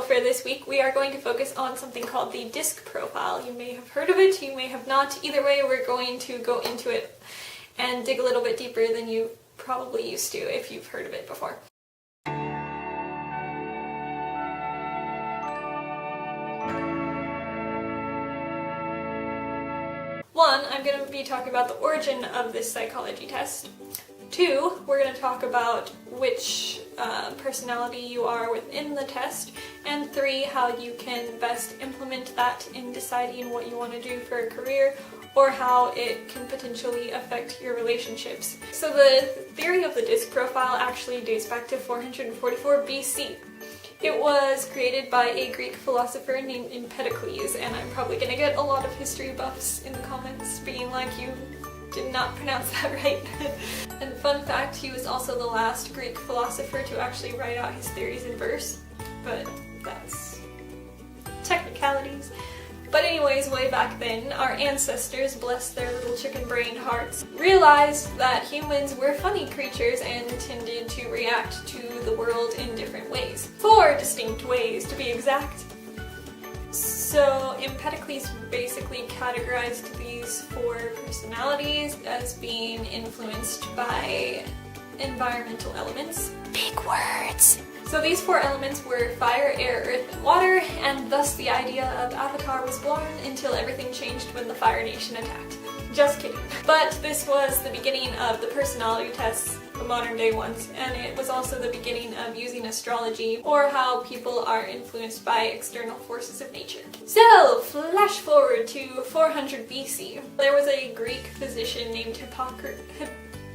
For this week, we are going to focus on something called the DISC profile. You may have heard of it, you may have not. Either way, we're going to go into it and dig a little bit deeper than you probably used to if you've heard of it before. One, I'm going to be talking about the origin of this psychology test. Two, we're going to talk about which personality you are within the test. And three, how you can best implement that in deciding what you want to do for a career or how it can potentially affect your relationships. So the theory of the DISC profile actually dates back to 444 BC. It was created by a Greek philosopher named Empedocles, and I'm probably going to get a lot of history buffs in the comments being like, you did not pronounce that right. And fun fact, he was also the last Greek philosopher to actually write out his theories in verse, but that's technicalities. But anyways, way back then, our ancestors, bless their little chicken-brained hearts, realized that humans were funny creatures and tended to react to the world in different ways. 4 distinct ways, to be exact. So Empedocles basically categorized these 4 personalities as being influenced by environmental elements. Big words! So these 4 elements were fire, air, earth, and water, and thus the idea of Avatar was born until everything changed when the Fire Nation attacked. Just kidding. But this was the beginning of the personality tests, the modern day ones, and it was also the beginning of using astrology or how people are influenced by external forces of nature. So, flash forward to 400 BC. There was a Greek physician named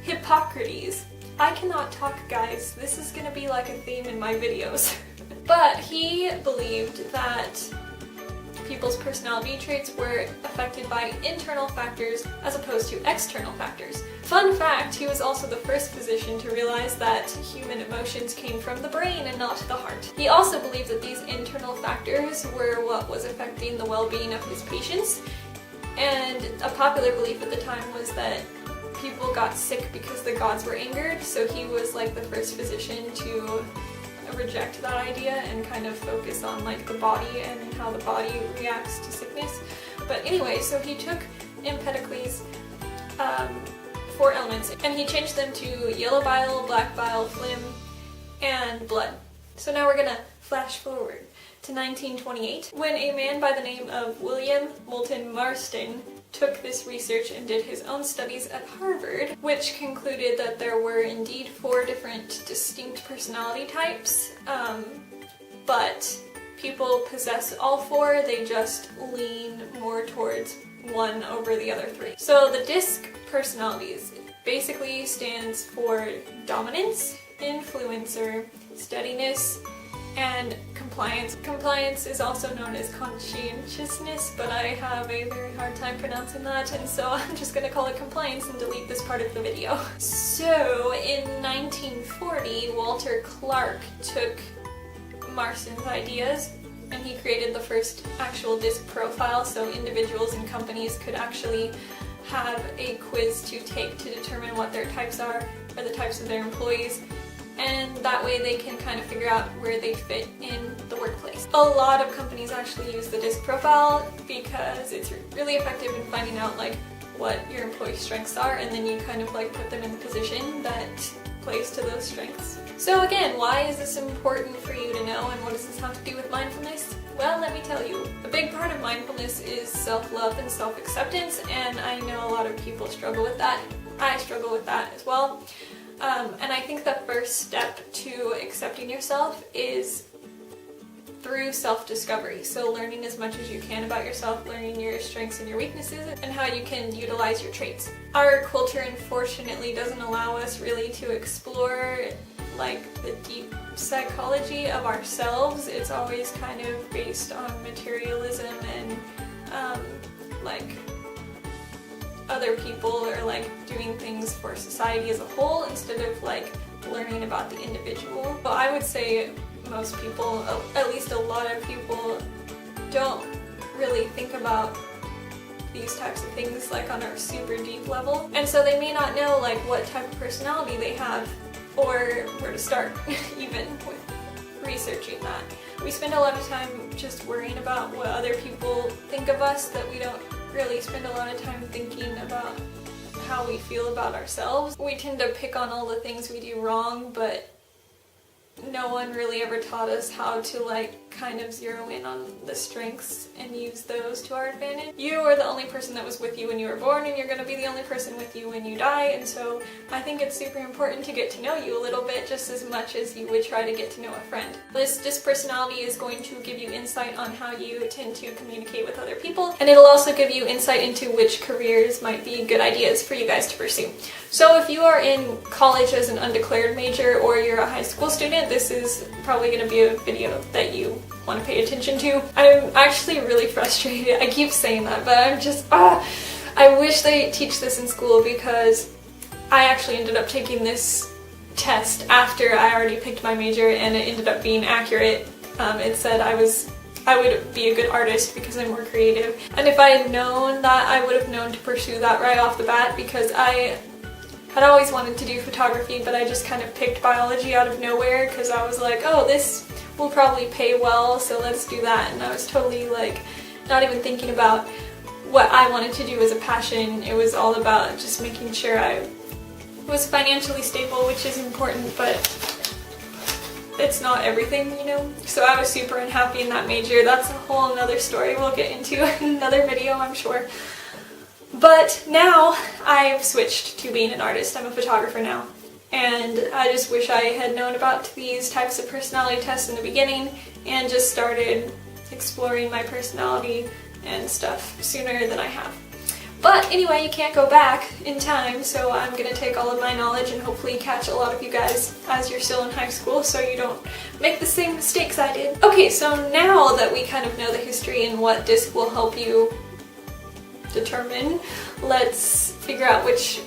Hippocrates. I cannot talk, guys. This is gonna be like a theme in my videos. But he believed that people's personality traits were affected by internal factors as opposed to external factors. Fun fact, he was also the first physician to realize that human emotions came from the brain and not the heart. He also believed that these internal factors were what was affecting the well-being of his patients, and a popular belief at the time was that people got sick because the gods were angered, so he was like the first physician to reject that idea and kind of focus on like the body and how the body reacts to sickness. But anyway, so he took Empedocles' 4 elements and he changed them to yellow bile, black bile, phlegm, and blood. So now we're gonna flash forward to 1928 when a man by the name of William Moulton Marston took this research and did his own studies at Harvard, which concluded that there were indeed 4 different distinct personality types, but people possess all 4, they just lean more towards one over the other 3. So the DISC personalities basically stands for dominance, influencer, steadiness, and compliance. Compliance is also known as conscientiousness, but I have a very hard time pronouncing that, and so I'm just gonna call it compliance and delete this part of the video. So in 1940, Walter Clark took Marston's ideas and he created the first actual DISC profile, so individuals and companies could actually have a quiz to take to determine what their types are, or the types of their employees, and that way they can kind of figure out where they fit in the workplace. A lot of companies actually use the DISC profile because it's really effective in finding out like what your employee's strengths are, and then you kind of like put them in the position that plays to those strengths. So again, why is this important for you to know, and what does this have to do with mindfulness? Well, let me tell you. A big part of mindfulness is self-love and self-acceptance, and I know a lot of people struggle with that. I struggle with that as well. And I think the first step to accepting yourself is through self-discovery. So learning as much as you can about yourself, learning your strengths and your weaknesses, and how you can utilize your traits. Our culture, unfortunately, doesn't allow us really to explore like the deep psychology of ourselves. It's always kind of based on materialism and like other people or like doing things for society as a whole instead of like learning about the individual. But I would say most people, at least a lot of people, don't really think about these types of things like on a super deep level, and so they may not know like what type of personality they have or where to start even with researching that. We spend a lot of time just worrying about what other people think of us, that we don't really spend a lot of time thinking about how we feel about ourselves. We tend to pick on all the things we do wrong, but no one really ever taught us how to like kind of zero in on the strengths and use those to our advantage. You are the only person that was with you when you were born, and you're going to be the only person with you when you die, and so I think it's super important to get to know you a little bit just as much as you would try to get to know a friend. This DISC personality is going to give you insight on how you tend to communicate with other people, and it'll also give you insight into which careers might be good ideas for you guys to pursue. So if you are in college as an undeclared major or you're a high school student, this is probably going to be a video that you want to pay attention to. I'm actually really frustrated. I keep saying that, but I'm just, I wish they teach this in school, because I actually ended up taking this test after I already picked my major, and it ended up being accurate. It said I would be a good artist because I'm more creative. And if I had known that, I would have known to pursue that right off the bat, because I had always wanted to do photography, but I just kind of picked biology out of nowhere because I was like, oh, this will probably pay well, so let's do that. And I was totally like not even thinking about what I wanted to do as a passion. It was all about just making sure I was financially stable, which is important, but it's not everything, you know? So I was super unhappy in that major. That's a whole nother story we'll get into in another video, I'm sure. But now I've switched to being an artist. I'm a photographer now. And I just wish I had known about these types of personality tests in the beginning and just started exploring my personality and stuff sooner than I have. But anyway, you can't go back in time, so I'm going to take all of my knowledge and hopefully catch a lot of you guys as you're still in high school so you don't make the same mistakes I did. Okay, so now that we kind of know the history and what DISC will help you determine, let's figure out which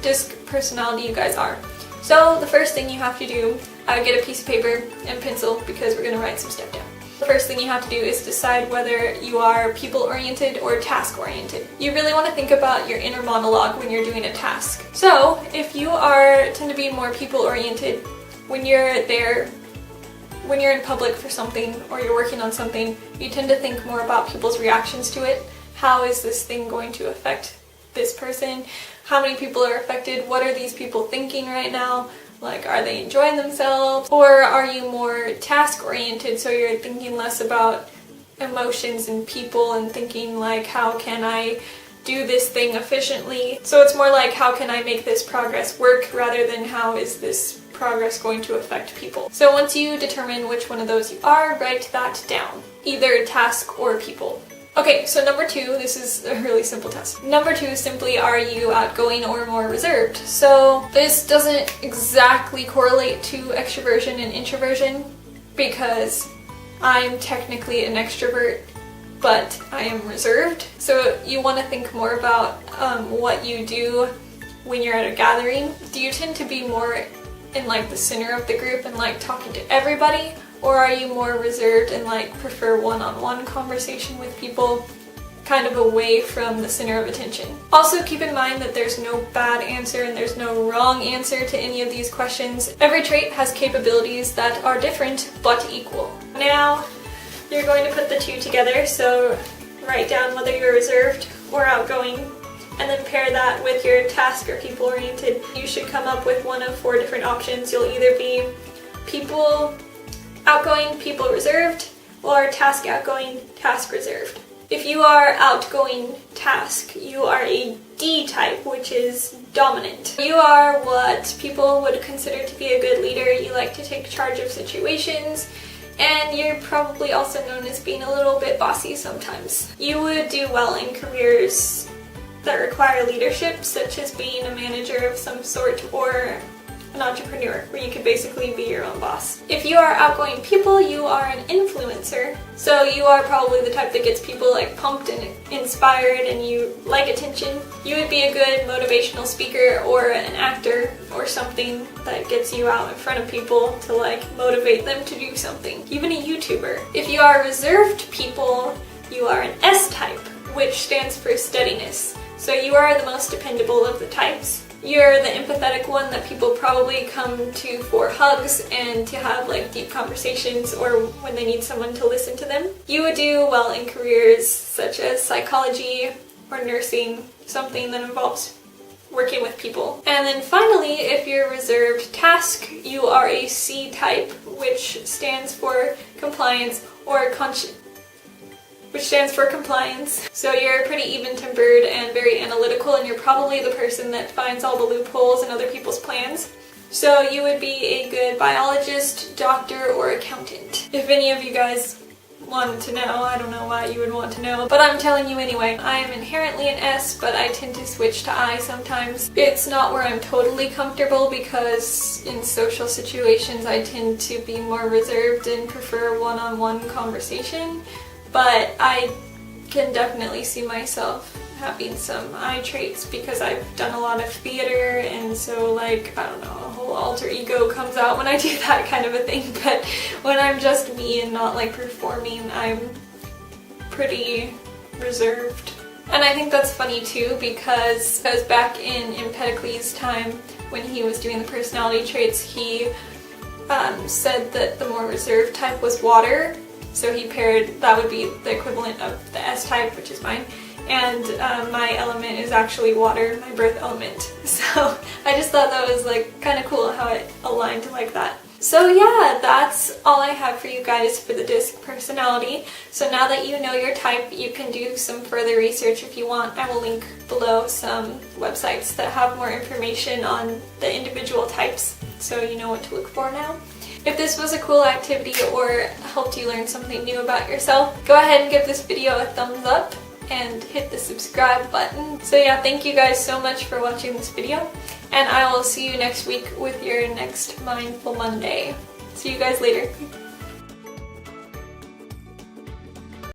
DISC personality you guys are. So the first thing you have to do, get a piece of paper and pencil because we're going to write some stuff down. The first thing you have to do is decide whether you are people-oriented or task-oriented. You really want to think about your inner monologue when you're doing a task. So if you tend to be more people-oriented, when you're there, when you're in public for something or you're working on something, you tend to think more about people's reactions to it. How is this thing going to affect this person? How many people are affected? What are these people thinking right now? Like, are they enjoying themselves? Or are you more task-oriented, so you're thinking less about emotions and people and thinking like, how can I do this thing efficiently? So it's more like, how can I make this progress work rather than how is this progress going to affect people? So once you determine which one of those you are, write that down. Either task or people. Okay, so number 2, this is a really simple test. Number 2 is simply, are you outgoing or more reserved? So this doesn't exactly correlate to extroversion and introversion because I'm technically an extrovert, but I am reserved. So you want to think more about what you do when you're at a gathering. Do you tend to be more in like the center of the group and like talking to everybody? Or are you more reserved and like prefer one-on-one conversation with people, kind of away from the center of attention? Also keep in mind that there's no bad answer and there's no wrong answer to any of these questions. Every trait has capabilities that are different but equal. Now you're going to put the 2 together, so write down whether you're reserved or outgoing, and then pair that with your task or people-oriented. You should come up with one of 4 different options. You'll either be people outgoing, people reserved, or task outgoing, task reserved. If you are outgoing task, you are a D type, which is dominant. You are what people would consider to be a good leader. You like to take charge of situations, and you're probably also known as being a little bit bossy sometimes. You would do well in careers that require leadership, such as being a manager of some sort or an entrepreneur, where you could basically be your own boss. If you are outgoing people, you are an influencer. So you are probably the type that gets people like pumped and inspired and you like attention. You would be a good motivational speaker or an actor or something that gets you out in front of people to like motivate them to do something. Even a YouTuber. If you are reserved people, you are an S type, which stands for steadiness. So you are the most dependable of the types. You're the empathetic one that people probably come to for hugs and to have like deep conversations, or when they need someone to listen to them. You would do well in careers such as psychology or nursing, something that involves working with people. And then finally, if you're reserved task, you are a C type, which stands for compliance or compliance. So you're pretty even-tempered and very analytical, and you're probably the person that finds all the loopholes in other people's plans. So you would be a good biologist, doctor, or accountant. If any of you guys wanted to know, I don't know why you would want to know, but I'm telling you anyway. I am inherently an S, but I tend to switch to I sometimes. It's not where I'm totally comfortable, because in social situations I tend to be more reserved and prefer one-on-one conversation. But I can definitely see myself having some I traits because I've done a lot of theater, and so like, I don't know, a whole alter ego comes out when I do that kind of a thing. But when I'm just me and not like performing, I'm pretty reserved. And I think that's funny too, because back in Empedocles' time when he was doing the personality traits, he said that the more reserved type was water. So he paired, that would be the equivalent of the S type, which is mine, and my element is actually water, my birth element. So I just thought that was like kind of cool how it aligned like that. So yeah, that's all I have for you guys for the DISC personality. So now that you know your type, you can do some further research if you want. I will link below some websites that have more information on the individual types, so you know what to look for now. If this was a cool activity or helped you learn something new about yourself, go ahead and give this video a thumbs up and hit the subscribe button. So yeah, thank you guys so much for watching this video, and I will see you next week with your next Mindful Monday. See you guys later.